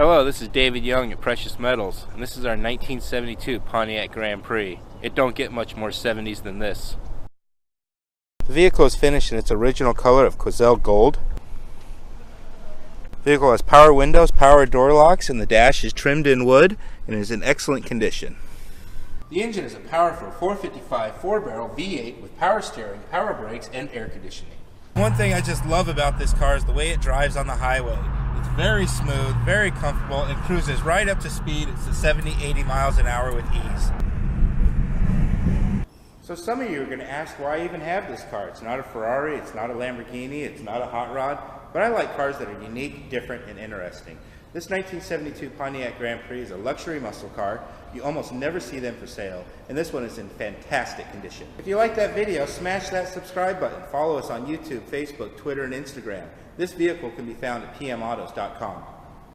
Hello, this is David Young at Precious Metals, and this is our 1972 Pontiac Grand Prix. It don't get much more 70s than this. The vehicle is finished in its original color of Quozel Gold. The vehicle has power windows, power door locks, and the dash is trimmed in wood and is in excellent condition. The engine is a powerful 455 4-barrel V8 with power steering, power brakes, and air conditioning. One thing I just love about this car is the way it drives on the highway. It's very smooth, very comfortable, and cruises right up to speed. It's to 70-80 miles an hour with ease. So some of you are going to ask why I even have this car. It's not a Ferrari, it's not a Lamborghini, it's not a hot rod, but I like cars that are unique, different, and interesting. This 1972 Pontiac Grand Prix is a luxury muscle car. You almost never see them for sale, and this one is in fantastic condition. If you like that video, smash that subscribe button. Follow us on YouTube, Facebook, Twitter, and Instagram. This vehicle can be found at pmautos.com.